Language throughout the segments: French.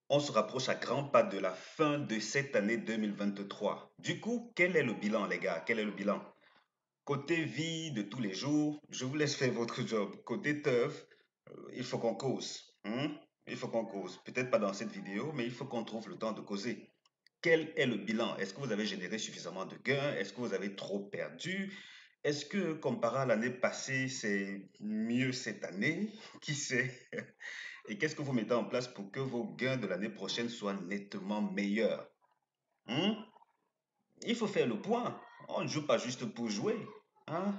On se rapproche à grands pas de la fin de cette année 2023. Du coup, quel est le bilan, les gars? Quel est le bilan? Côté vie de tous les jours, je vous laisse faire votre job. Côté teuf, il faut qu'on cause, hein? Il faut qu'on cause. Peut-être pas dans cette vidéo, mais il faut qu'on trouve le temps de causer. Quel est le bilan? Est-ce que vous avez généré suffisamment de gains? Est-ce que vous avez trop perdu? Est-ce que comparé à l'année passée, c'est mieux cette année? Qui sait? Et qu'est-ce que vous mettez en place pour que vos gains de l'année prochaine soient nettement meilleurs? Hein? Il faut faire le point. On ne joue pas juste pour jouer. Hein?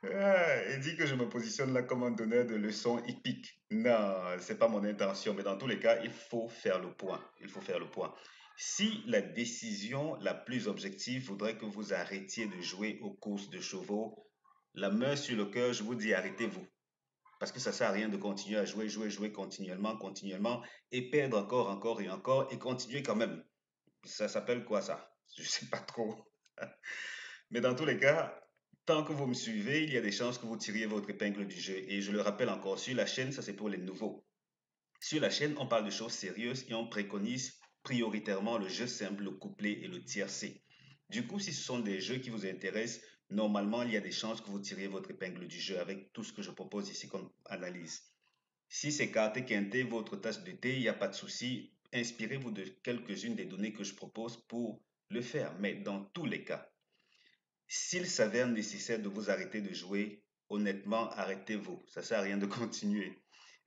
Il dit que je me positionne là comme un donneur de leçons hippiques. Non, c'est pas mon intention, mais dans tous les cas, il faut faire le point. Il faut faire le point. Si la décision la plus objective voudrait que vous arrêtiez de jouer aux courses de chevaux, la main sur le cœur, je vous dis arrêtez-vous. Parce que ça sert à rien de continuer à jouer, jouer, jouer continuellement, continuellement, et perdre encore, encore et encore, et continuer quand même. Ça s'appelle quoi ça? Je sais pas trop. Mais dans tous les cas, tant que vous me suivez, il y a des chances que vous tiriez votre épingle du jeu. Et je le rappelle encore, sur la chaîne, ça c'est pour les nouveaux. Sur la chaîne, on parle de choses sérieuses et on préconise prioritairement le jeu simple, le couplet et le tiercé. Du coup, si ce sont des jeux qui vous intéressent, normalement, il y a des chances que vous tiriez votre épingle du jeu avec tout ce que je propose ici comme analyse. Si c'est carte quintée, votre tasse de thé, il n'y a pas de souci. Inspirez-vous de quelques-unes des données que je propose pour le faire. Mais dans tous les cas, s'il s'avère nécessaire de vous arrêter de jouer, honnêtement, arrêtez-vous. Ça sert à rien de continuer.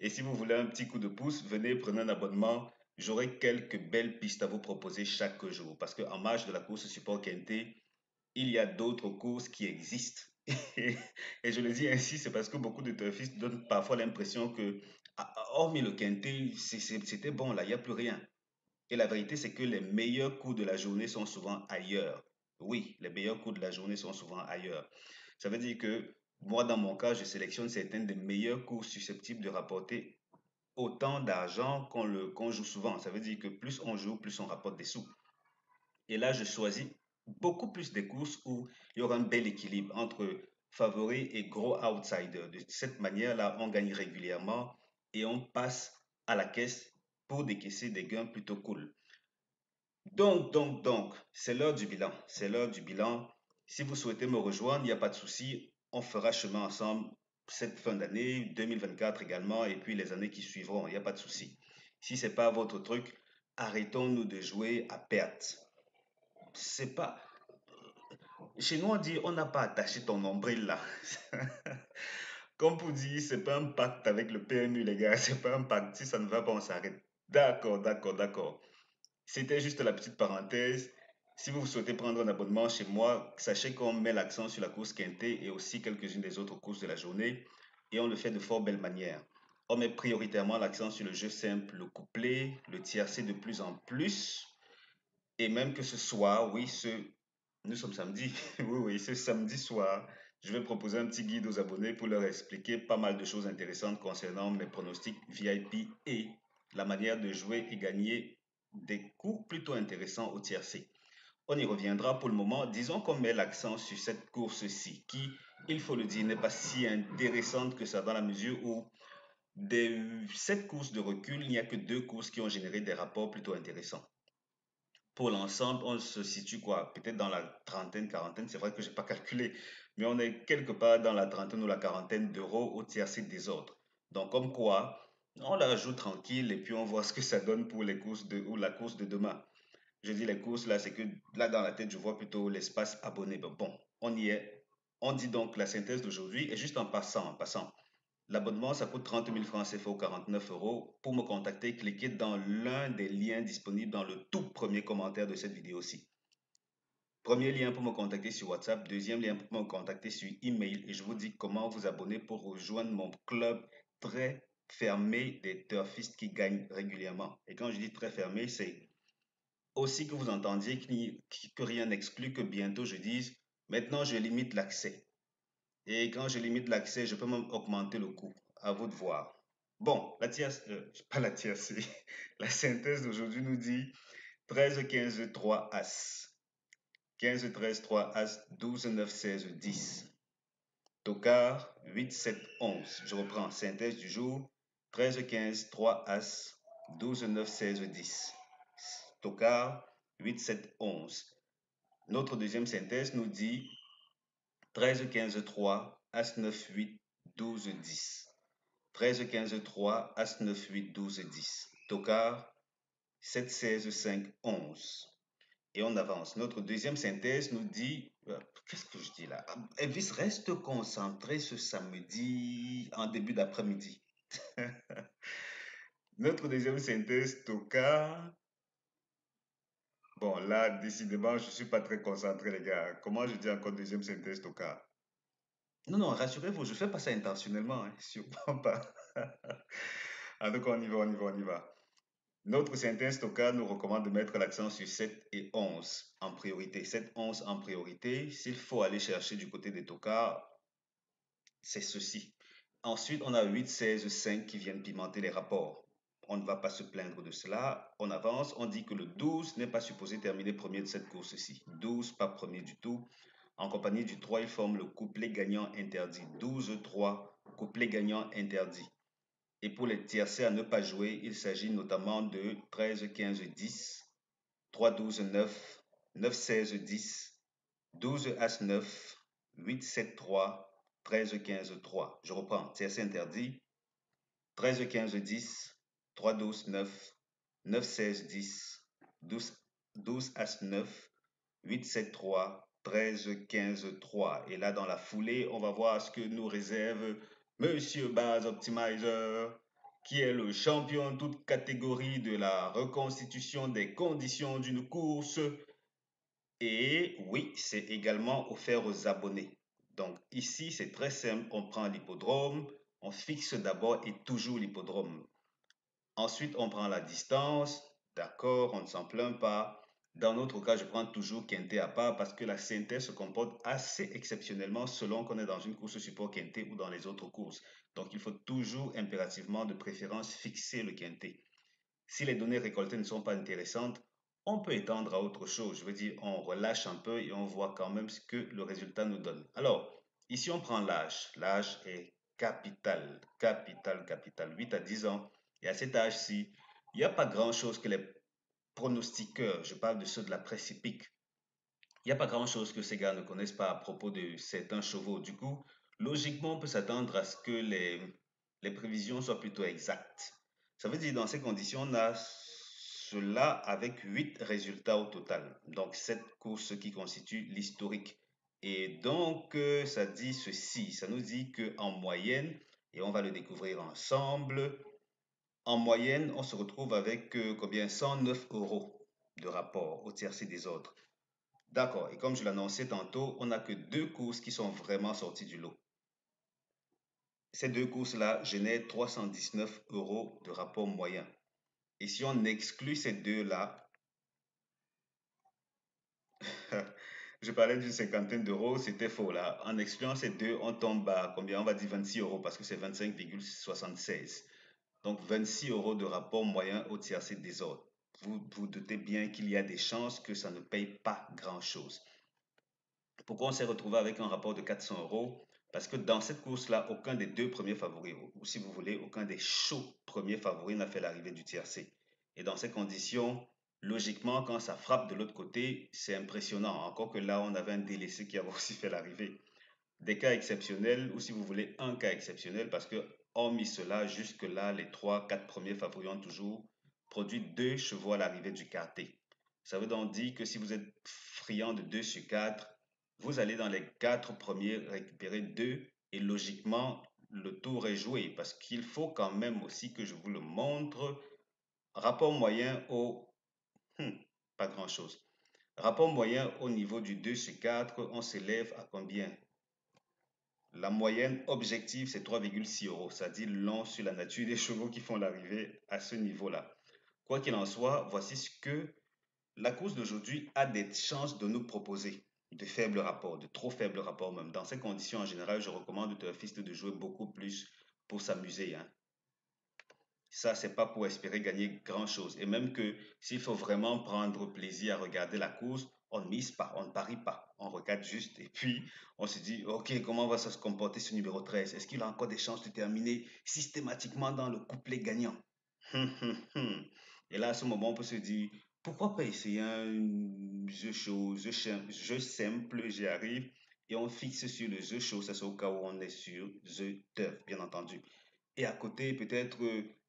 Et si vous voulez un petit coup de pouce, venez, prenez un abonnement. J'aurai quelques belles pistes à vous proposer chaque jour. Parce qu'en marge de la course support quintet, il y a d'autres courses qui existent. Et je le dis ainsi, c'est parce que beaucoup de turfistes donnent parfois l'impression que, hormis le quintet, c'était bon, là, il n'y a plus rien. Et la vérité, c'est que les meilleurs coups de la journée sont souvent ailleurs. Oui, les meilleurs coups de la journée sont souvent ailleurs. Ça veut dire que moi, dans mon cas, je sélectionne certains des meilleurs coups susceptibles de rapporter autant d'argent qu'on joue souvent. Ça veut dire que plus on joue, plus on rapporte des sous. Et là, je choisis beaucoup plus des courses où il y aura un bel équilibre entre favoris et gros outsiders. De cette manière-là, on gagne régulièrement et on passe à la caisse pour décaisser des gains plutôt cool. Donc, c'est l'heure du bilan. C'est l'heure du bilan. Si vous souhaitez me rejoindre, il n'y a pas de souci. On fera chemin ensemble cette fin d'année, 2024 également, et puis les années qui suivront. Il n'y a pas de souci. Si c'est pas votre truc, arrêtons-nous de jouer à perte. C'est pas. Chez nous, on dit, on n'a pas attaché ton nombril là. Comme pour dire, c'est pas un pacte avec le PMU, les gars. C'est pas un pacte. Si ça ne va pas, on s'arrête. D'accord, d'accord, d'accord. C'était juste la petite parenthèse. Si vous souhaitez prendre un abonnement chez moi, sachez qu'on met l'accent sur la course quintée et aussi quelques-unes des autres courses de la journée. Et on le fait de fort belle manière. On met prioritairement l'accent sur le jeu simple, le couplet, le tiercé de plus en plus. Et même que ce soir, oui, nous sommes samedi, oui, oui, ce samedi soir, je vais proposer un petit guide aux abonnés pour leur expliquer pas mal de choses intéressantes concernant mes pronostics VIP et la manière de jouer et gagner des coups plutôt intéressants au tiercé. On y reviendra pour le moment. Disons qu'on met l'accent sur cette course-ci, qui, il faut le dire, n'est pas si intéressante que ça dans la mesure où des 7 courses de recul, il n'y a que 2 courses qui ont généré des rapports plutôt intéressants. Pour l'ensemble, on se situe quoi? Peut-être dans la trentaine, quarantaine. C'est vrai que j'ai pas calculé, mais on est quelque part dans la trentaine ou la quarantaine d'euros au tiercé des autres. Donc, comme quoi, on la joue tranquille et puis on voit ce que ça donne pour les courses ou la course de demain. Je dis les courses là, c'est que là dans la tête, je vois plutôt l'espace abonné. Ben bon, on y est. On dit donc la synthèse d'aujourd'hui et juste en passant. L'abonnement, ça coûte 30 000 francs CFA ou 49 euros. Pour me contacter, cliquez dans l'un des liens disponibles dans le tout premier commentaire de cette vidéo-ci. Premier lien pour me contacter sur WhatsApp, deuxième lien pour me contacter sur email et je vous dis comment vous abonner pour rejoindre mon club très fermé des turfistes qui gagnent régulièrement. Et quand je dis très fermé, c'est aussi que vous entendiez que rien n'exclut que bientôt je dise maintenant je limite l'accès. Et quand je limite l'accès, je peux même augmenter le coût. À vous de voir. Bon, pas la tierce, la synthèse d'aujourd'hui nous dit 13, 15, 3 As. 15, 13, 3 As, 12, 9, 16, 10. Tocard, 8, 7, 11. Je reprends, synthèse du jour. 13, 15, 3 As. 12, 9, 16, 10. Tocard, 8, 7, 11. Notre deuxième synthèse nous dit 13, 15, 3, As, 9, 8, 12, 10. 13, 15, 3, As, 9, 8, 12, 10. Tocard, 7, 16, 5, 11. Et on avance. Notre deuxième synthèse nous dit, qu'est-ce que je dis là? Elvis, reste concentré ce samedi en début d'après-midi. Notre deuxième synthèse, Tocard. Bon, là, décidément, je ne suis pas très concentré, les gars. Comment je dis encore deuxième synthèse, Tocard? Non, non, rassurez-vous, je ne fais pas ça intentionnellement, hein, sûrement pas. En tout cas, on y va, on y va, on y va. Notre synthèse Tocard nous recommande de mettre l'accent sur 7 et 11 en priorité. 7, 11 en priorité. S'il faut aller chercher du côté des tocards, c'est ceci. Ensuite, on a 8, 16, 5 qui viennent pimenter les rapports. On ne va pas se plaindre de cela. On avance. On dit que le 12 n'est pas supposé terminer premier de cette course-ci. 12, pas premier du tout. En compagnie du 3, il forme le couplet gagnant interdit. 12, 3, couplet gagnant interdit. Et pour les tiercés à ne pas jouer, il s'agit notamment de 13, 15, 10, 3, 12, 9, 9, 16, 10, 12, As, 9, 8, 7, 3, 13, 15, 3. Je reprends. Tiercé interdit. 13, 15, 10, 3, 12, 9, 9, 16, 10, 12, 12 As, 9, 8, 7, 3, 13, 15, 3. Et là, dans la foulée, on va voir ce que nous réserve Monsieur Baz Optimizer, qui est le champion toute catégorie de la reconstitution des conditions d'une course. Et oui, c'est également offert aux abonnés. Donc ici, c'est très simple. On prend l'hippodrome, on fixe d'abord et toujours l'hippodrome. Ensuite, on prend la distance. D'accord, on ne s'en plaint pas. Dans notre cas, je prends toujours quintet à part parce que la synthèse se comporte assez exceptionnellement selon qu'on est dans une course support quintet ou dans les autres courses. Donc, il faut toujours impérativement de préférence fixer le quintet. Si les données récoltées ne sont pas intéressantes, on peut étendre à autre chose. Je veux dire, on relâche un peu et on voit quand même ce que le résultat nous donne. Alors, ici, on prend l'âge. L'âge est capital, capital, capital. 8 à 10 ans. Et à cet âge-ci, il n'y a pas grand-chose que les pronostiqueurs, je parle de ceux de la presse hippique, il n'y a pas grand-chose que ces gars ne connaissent pas à propos de certains chevaux. Du coup, logiquement, on peut s'attendre à ce que les prévisions soient plutôt exactes. Ça veut dire, dans ces conditions, on a cela avec 8 résultats au total. Donc, 7 courses qui constituent l'historique. Et donc, ça dit ceci. Ça nous dit qu'en moyenne, et on va le découvrir ensemble, en moyenne, on se retrouve avec combien 109 euros de rapport au tiercé des autres. D'accord. Et comme je l'annonçais tantôt, on n'a que deux courses qui sont vraiment sorties du lot. Ces deux courses-là génèrent 319 euros de rapport moyen. Et si on exclut ces deux-là, je parlais d'une cinquantaine d'euros, c'était faux là. En excluant ces deux, on tombe à combien? On va dire 26 euros parce que c'est 25,76. Donc 26 euros de rapport moyen au tiercé des autres. Vous vous doutez bien qu'il y a des chances que ça ne paye pas grand-chose. Pourquoi on s'est retrouvé avec un rapport de 400 euros? Parce que dans cette course-là, aucun des deux premiers favoris, ou si vous voulez, aucun des chauds premiers favoris n'a fait l'arrivée du tiercé. Et dans ces conditions, logiquement, quand ça frappe de l'autre côté, c'est impressionnant. Encore que là, on avait un délaissé qui avait aussi fait l'arrivée. Des cas exceptionnels, ou si vous voulez, un cas exceptionnel, parce que hormis cela, jusque-là, les 3, 4 premiers favoris ont toujours produit 2 chevaux à l'arrivée du quartet. Ça veut donc dire que si vous êtes friand de 2 sur 4, vous allez dans les 4 premiers récupérer 2 et logiquement, le tour est joué parce qu'il faut quand même aussi que je vous le montre. Rapport moyen au... pas grand-chose. Rapport moyen au niveau du 2 sur 4, on s'élève à combien? La moyenne objective, c'est 3,6 euros. Ça dit long sur la nature des chevaux qui font l'arrivée à ce niveau-là. Quoi qu'il en soit, voici ce que la course d'aujourd'hui a des chances de nous proposer. De faibles rapports, de trop faibles rapports même. Dans ces conditions, en général, je recommande aux turfistes de jouer beaucoup plus pour s'amuser, hein. Ça, c'est pas pour espérer gagner grand-chose. Et même que s'il faut vraiment prendre plaisir à regarder la course, on ne mise pas, on ne parie pas. On regarde juste et puis on se dit, OK, comment va ça se comporter ce numéro 13? Est-ce qu'il a encore des chances de terminer systématiquement dans le couplet gagnant? Hum, hum, hum. Et là, à ce moment, on peut se dire, pourquoi pas essayer un jeu chaud, jeu simple, j'y arrive, et on fixe sur le jeu chaud, ça c'est au cas où on est sur The Turf, bien entendu. Et à côté, peut-être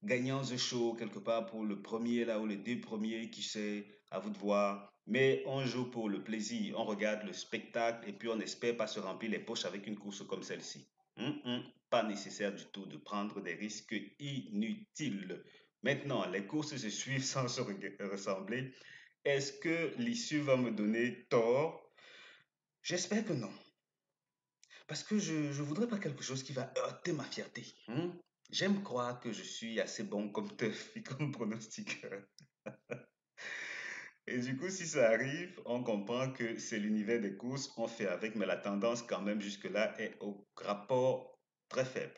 gagnant The Show quelque part pour le premier là ou les deux premiers, qui sait, à vous de voir. Mais on joue pour le plaisir, on regarde le spectacle et puis on espère pas se remplir les poches avec une course comme celle-ci. Pas nécessaire du tout de prendre des risques inutiles. Maintenant, les courses se suivent sans se ressembler. Est-ce que l'issue va me donner tort? J'espère que non. Parce que je voudrais pas quelque chose qui va heurter ma fierté. J'aime croire que je suis assez bon comme teuf et comme pronostiqueur. Et du coup, si ça arrive, on comprend que c'est l'univers des courses, on fait avec, mais la tendance quand même jusque-là est au rapport très faible.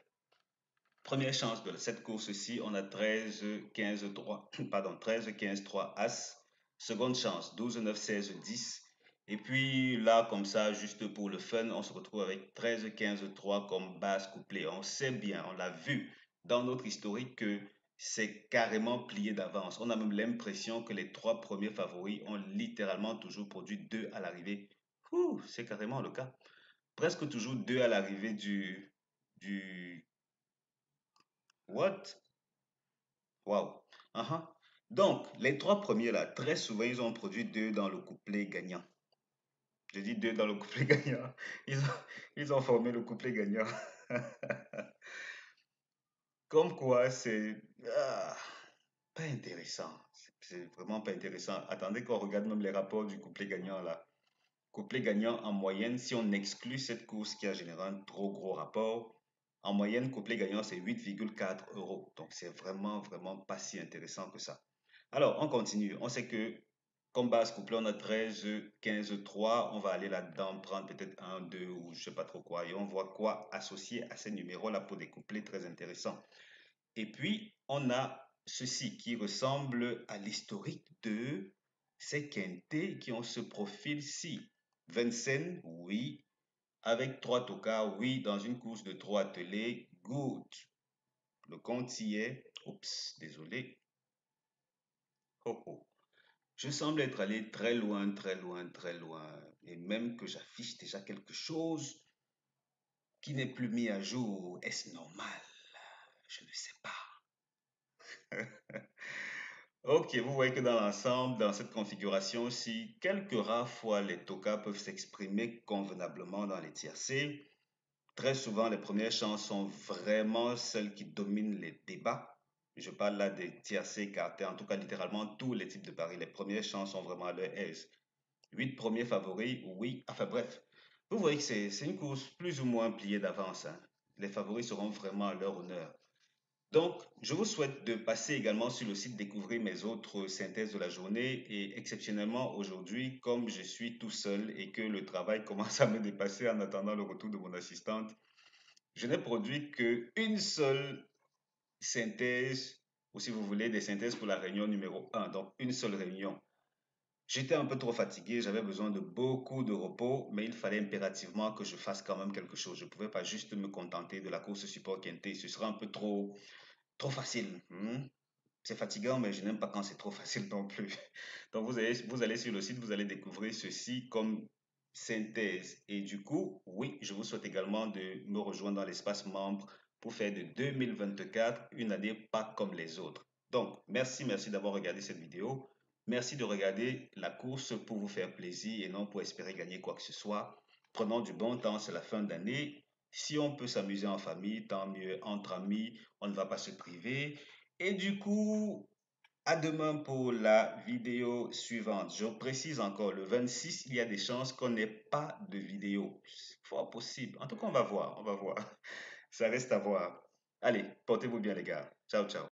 Première chance de cette course-ci, on a 13, 15, 3, pardon, 13, 15, 3 As. Seconde chance, 12, 9, 16, 10. Et puis là, comme ça, juste pour le fun, on se retrouve avec 13, 15, 3 comme base couplée. On sait bien, on l'a vu dans notre historique que c'est carrément plié d'avance. On a même l'impression que les trois premiers favoris ont littéralement toujours produit deux à l'arrivée. C'est carrément le cas. Presque toujours deux à l'arrivée du... What? Waouh. Uh-huh. Donc, les trois premiers là, très souvent, ils ont produit deux dans le couplet gagnant. Je dis deux dans le couplet gagnant. Ils ont, ils ont formé le couplet gagnant. Comme quoi, c'est pas intéressant. C'est vraiment pas intéressant. Attendez qu'on regarde même les rapports du couplet gagnant là. Couplet gagnant en moyenne, si on exclut cette course qui a généré un trop gros rapport, en moyenne, couplet gagnant, c'est 8,4 euros. Donc, c'est vraiment, vraiment pas si intéressant que ça. Alors, on continue. On sait que comme base couplet, on a 13, 15, 3. On va aller là-dedans, prendre peut-être un, 2 ou je sais pas trop quoi. Et on voit quoi associer à ces numéros-là pour des couplets très intéressants. Et puis, on a ceci qui ressemble à l'historique de ces quintés qui ont ce profil-ci. Vincennes, oui. Avec trois tocards, oui. Dans une course de trois attelés, good. Le compte y est. Oups, désolé. Oh, oh. Je semble être allé très loin, très loin, très loin. Et même que j'affiche déjà quelque chose qui n'est plus mis à jour. Est-ce normal? Je ne sais pas. Ok, vous voyez que dans l'ensemble, dans cette configuration aussi, quelques rares fois les tokas peuvent s'exprimer convenablement dans les tiercés. Très souvent, les premières chances sont vraiment celles qui dominent les débats. Je parle là des tiercés écartés, en tout cas littéralement tous les types de paris. Les premières chances sont vraiment à leur aise. 8 premiers favoris, oui. Enfin bref, vous voyez que c'est une course plus ou moins pliée d'avance, hein. Les favoris seront vraiment à leur honneur. Donc, je vous souhaite de passer également sur le site découvrir mes autres synthèses de la journée et exceptionnellement aujourd'hui, comme je suis tout seul et que le travail commence à me dépasser en attendant le retour de mon assistante, je n'ai produit qu'une seule synthèse, ou si vous voulez, des synthèses pour la réunion numéro 1, donc une seule réunion. J'étais un peu trop fatigué, j'avais besoin de beaucoup de repos, mais il fallait impérativement que je fasse quand même quelque chose. Je ne pouvais pas juste me contenter de la course support quintet, ce serait un peu trop facile. C'est fatigant, mais je n'aime pas quand c'est trop facile non plus. Donc vous allez sur le site, vous allez découvrir ceci comme synthèse. Et du coup, oui, je vous souhaite également de me rejoindre dans l'espace membre pour faire de 2024 une année pas comme les autres. Donc, merci d'avoir regardé cette vidéo. Merci de regarder la course pour vous faire plaisir et non pour espérer gagner quoi que ce soit. Prenons du bon temps, c'est la fin d'année. Si on peut s'amuser en famille, tant mieux. Entre amis, on ne va pas se priver. Et du coup, à demain pour la vidéo suivante. Je précise encore, le 26, il y a des chances qu'on n'ait pas de vidéo. C'est fort possible. En tout cas, on va voir, on va voir. Ça reste à voir. Allez, portez-vous bien les gars. Ciao, ciao.